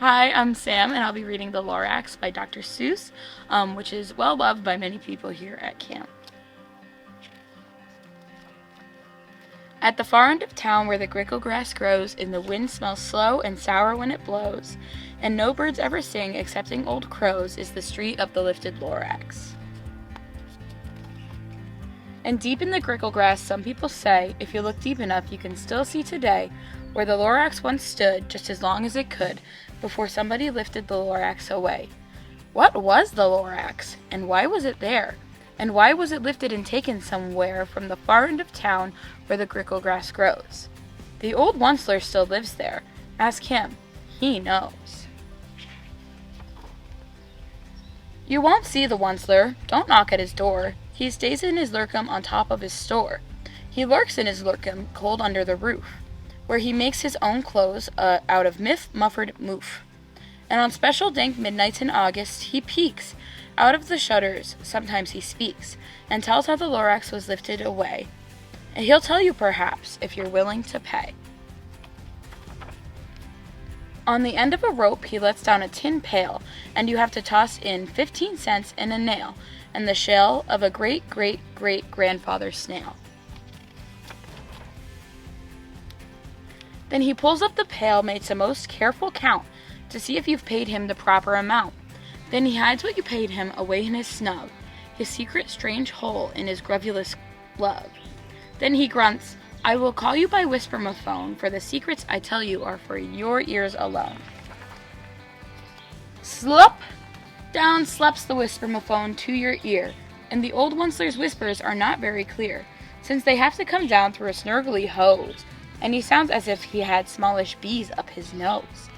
Hi, I'm Sam, and I'll be reading The Lorax by Dr. Seuss, which is well loved by many people here at camp. At the far end of town where the grickle grass grows, and the wind smells slow and sour when it blows, and no birds ever sing excepting old crows, is the street of the lifted Lorax. And deep in the grickle grass, some people say, if you look deep enough, you can still see today where the Lorax once stood just as long as it could before somebody lifted the Lorax away. What was the Lorax, and why was it there? And why was it lifted and taken somewhere from the far end of town where the grickle grass grows? The old Onceler still lives there. Ask him. He knows. You won't see the Onceler. Don't knock at his door. He stays in his lurkum on top of his store. He lurks in his lurkum cold under the roof, where he makes his own clothes out of mufford moof. And on special dank midnights in August, he peeks out of the shutters. Sometimes he speaks, and tells how the Lorax was lifted away. And he'll tell you perhaps, if you're willing to pay. On the end of a rope, he lets down a tin pail, and you have to toss in 15 cents and a nail, and the shell of a great-great-great-grandfather snail. Then he pulls up the pail, makes a most careful count, to see if you've paid him the proper amount. Then he hides what you paid him away in his snug, his secret strange hole in his gruvulous glove. Then he grunts, I will call you by whisper-mophone, for the secrets I tell you are for your ears alone. Slop! Down sleps the whisper-mophone to your ear, and the old Onceler's whispers are not very clear, since they have to come down through a snurgly hose, and he sounds as if he had smallish bees up his nose.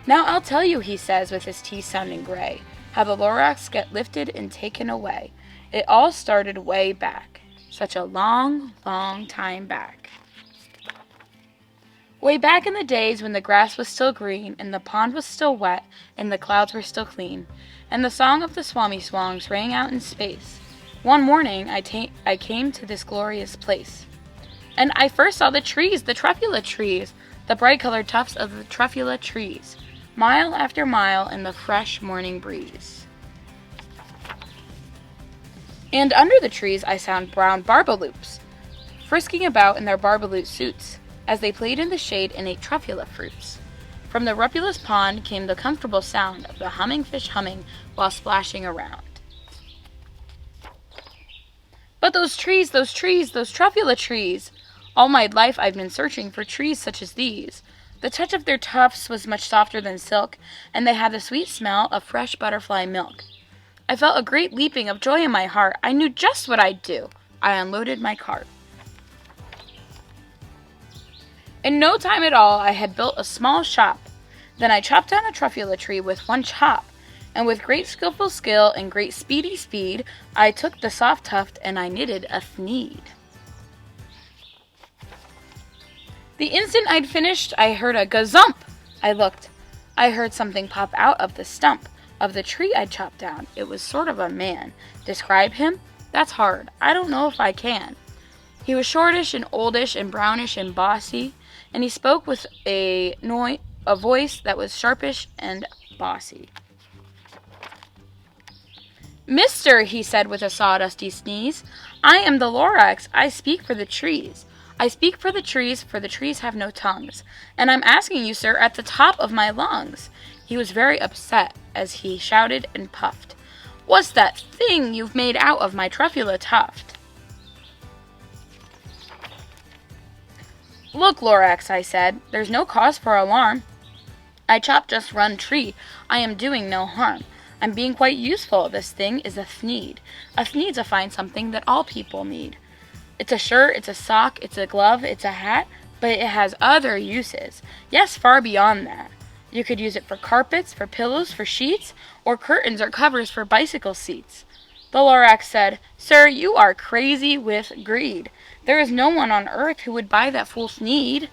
Now I'll tell you, he says with his teeth sounding gray, how the Lorax get lifted and taken away. It all started way back, such a long, long time back. Way back in the days when the grass was still green, and the pond was still wet, and the clouds were still clean, and the song of the swami swongs rang out in space. One morning I came to this glorious place, and I first saw the trees, the truffula trees, the bright-colored tufts of the truffula trees, mile after mile in the fresh morning breeze. And under the trees I found brown barbaloops, frisking about in their barbaloot suits, as they played in the shade and ate truffula fruits. From the rupulous pond came the comfortable sound of the humming fish humming while splashing around. But those trees, those truffula trees! All my life I've been searching for trees such as these. The touch of their tufts was much softer than silk, and they had the sweet smell of fresh butterfly milk. I felt a great leaping of joy in my heart. I knew just what I'd do. I unloaded my cart. In no time at all, I had built a small shop. Then I chopped down a truffula tree with one chop, and with great skillful skill and great speedy speed, I took the soft tuft and I knitted a thneed. The instant I'd finished, I heard a gazump. I looked. I heard something pop out of the stump of the tree I'd chopped down. It was sort of a man. Describe him? That's hard. I don't know if I can. He was shortish and oldish and brownish and bossy, and he spoke with a voice that was sharpish and bossy. Mister, he said with a sawdusty sneeze, I am the Lorax. I speak for the trees. I speak for the trees have no tongues, and I'm asking you, sir, at the top of my lungs. He was very upset as he shouted and puffed. What's that thing you've made out of my truffula tuft? Look, Lorax, I said, there's no cause for alarm. I chopped just one tree. I am doing no harm. I'm being quite useful. This thing is a thneed. A thneed's a fine something that all people need. It's a shirt, it's a sock, it's a glove, it's a hat, but it has other uses. Yes, far beyond that. You could use it for carpets, for pillows, for sheets, or curtains or covers for bicycle seats. The Lorax said, Sir, you are crazy with greed. There is no one on earth who would buy that fool thneed.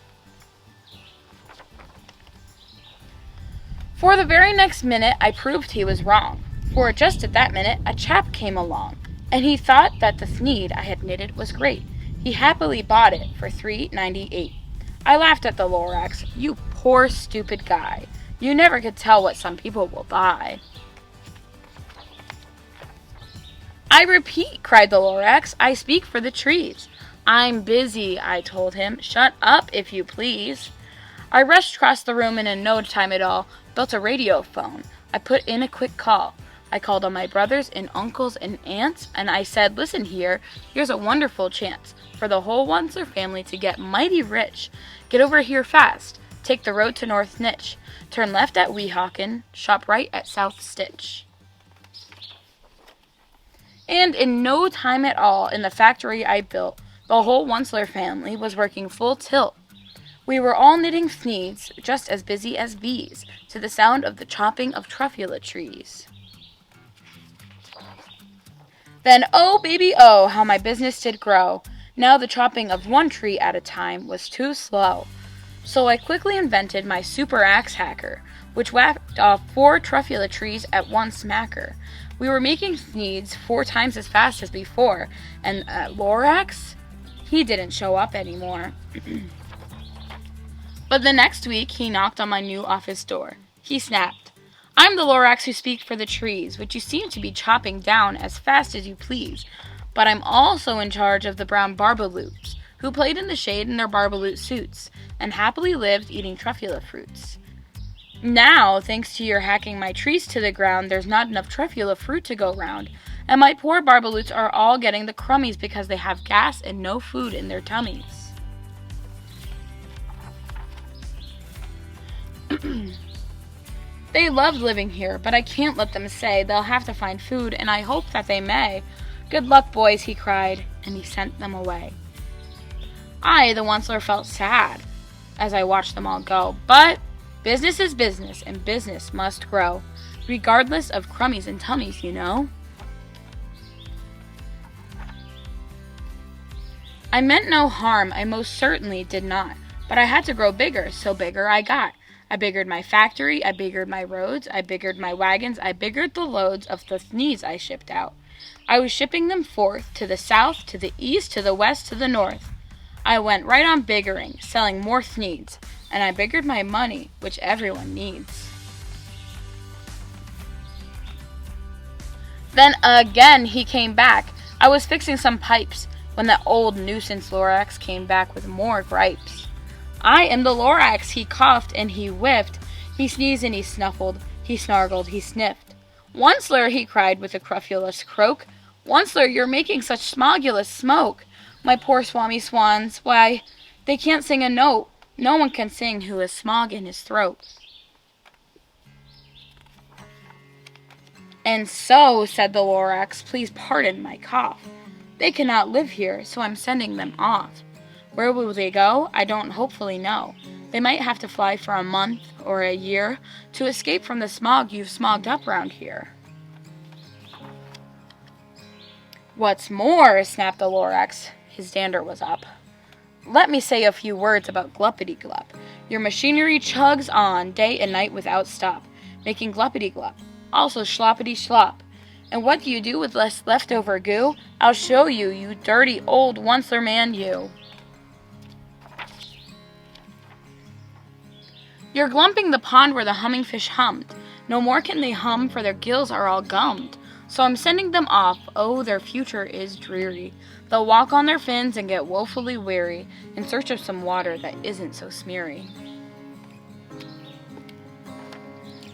For the very next minute, I proved he was wrong, for just at that minute, a chap came along, and he thought that the thneed I had knitted was great. He happily bought it for $3.98. I laughed at the Lorax. You poor, stupid guy. You never could tell what some people will buy. I repeat, cried the Lorax, I speak for the trees. I'm busy, I told him. Shut up, if you please. I rushed across the room and in no time at all built a radio phone. I put in a quick call. I called on my brothers and uncles and aunts, and I said, listen here, here's a wonderful chance for the whole Onceler family to get mighty rich. Get over here fast. Take the road to North Nitch. Turn left at Weehawken. Shop right at South Stitch. And in no time at all, in the factory I built, the whole Onceler family was working full tilt. We were all knitting thneeds, just as busy as bees, to the sound of the chopping of truffula trees. Then, oh, baby, oh, how my business did grow. Now the chopping of one tree at a time was too slow. So I quickly invented my super axe hacker, which whacked off 4 truffula trees at one smacker. We were making thneeds 4 times as fast as before, and Lorax, he didn't show up anymore. But the next week, he knocked on my new office door. He snapped, I'm the Lorax who speak for the trees, which you seem to be chopping down as fast as you please. But I'm also in charge of the brown barbaloots, who played in the shade in their barbaloot suits, and happily lived eating truffula fruits. Now, thanks to your hacking my trees to the ground, there's not enough truffula fruit to go round, and my poor barbaloots are all getting the crummies because they have gas and no food in their tummies. They loved living here, but I can't let them say they'll have to find food, and I hope that they may. Good luck, boys, he cried, and he sent them away. I, the Onceler, felt sad as I watched them all go, but business is business, and business must grow, regardless of crummies and tummies, you know. I meant no harm, I most certainly did not, but I had to grow bigger, so bigger I got. I biggered my factory, I biggered my roads, I biggered my wagons, I biggered the loads of the thneeds I shipped out. I was shipping them forth, to the south, to the east, to the west, to the north. I went right on biggering, selling more thneeds, and I biggered my money, which everyone needs. Then again he came back. I was fixing some pipes, when that old nuisance Lorax came back with more gripes. I am the Lorax, he coughed and he whiffed. He sneezed and he snuffled, he snargled, he sniffed. Onceler, he cried with a cruffulous croak. Onceler, you're making such smogulous smoke. My poor swami swans, why, they can't sing a note. No one can sing who has smog in his throat. And so, said the Lorax, please pardon my cough. They cannot live here, so I'm sending them off. Where will they go? I don't hopefully know. They might have to fly for a month or a year to escape from the smog you've smogged up round here. What's more, snapped the Lorax. His dander was up. Let me say a few words about Gluppity-Glup. Your machinery chugs on day and night without stop, making Gluppity-Glup, also Schloppity-Schlop. And what do you do with less leftover goo? I'll show you, you dirty old Onceler man, you. You're glumping the pond where the humming fish hummed. No more can they hum, for their gills are all gummed. So I'm sending them off, oh, their future is dreary. They'll walk on their fins and get woefully weary, in search of some water that isn't so smeary.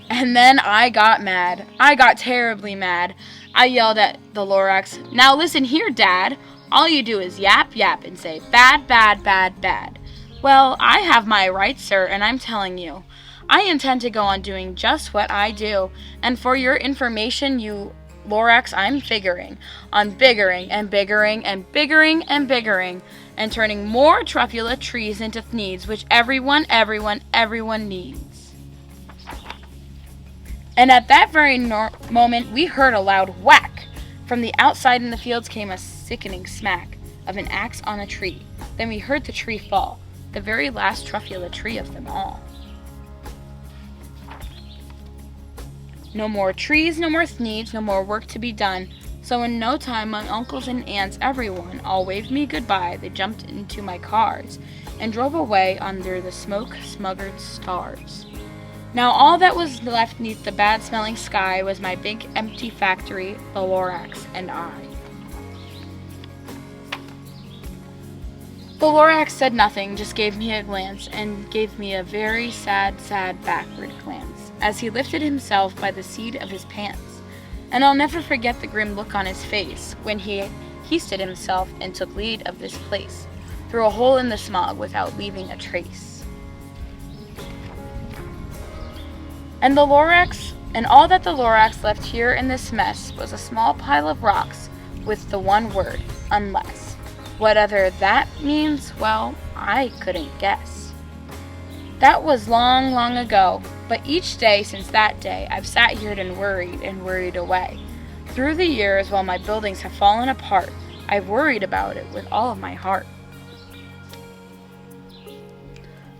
And then I got mad. I got terribly mad. I yelled at the Lorax, now listen here, Dad. All you do is yap, yap, and say, bad, bad, bad, bad. Well, I have my rights, sir, and I'm telling you. I intend to go on doing just what I do, and for your information, you Lorax, I'm figuring on biggering and biggering and biggering and biggering, and turning more truffula trees into thneeds, which everyone needs. And at that very moment, we heard a loud whack. From the outside in the fields came a sickening smack of an axe on a tree. Then we heard the tree fall, the very last truffula tree of them all. No more trees, no more thneeds, no more work to be done. So in no time, my uncles and aunts, everyone, all waved me goodbye. They jumped into my cars and drove away under the smoke-smuggered stars. Now all that was left neath the bad-smelling sky was my big empty factory, the Lorax, and I. The Lorax said nothing, just gave me a glance, and gave me a very sad backward glance, as he lifted himself by the seat of his pants. And I'll never forget the grim look on his face when he hoisted himself and took lead of this place, through a hole in the smog without leaving a trace. And all that the Lorax left here in this mess was a small pile of rocks with the one word, unless. Whatever that means, well, I couldn't guess. That was long ago, but each day since that day, I've sat here and worried away. Through the years, while my buildings have fallen apart, I've worried about it with all of my heart.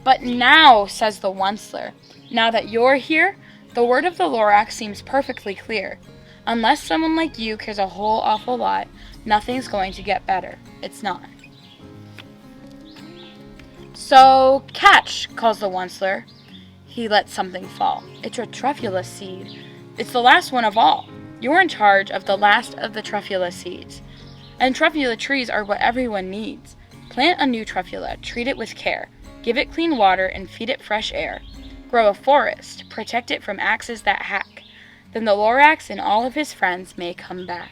But now, says the Onceler, now that you're here, the word of the Lorax seems perfectly clear. Unless someone like you cares a whole awful lot, nothing's going to get better. It's not. So, catch, calls the Onceler. He lets something fall. It's a truffula seed. It's the last one of all. You're in charge of the last of the truffula seeds. And truffula trees are what everyone needs. Plant a new truffula, treat it with care, give it clean water, and feed it fresh air. Grow a forest, protect it from axes that hack. Then the Lorax and all of his friends may come back.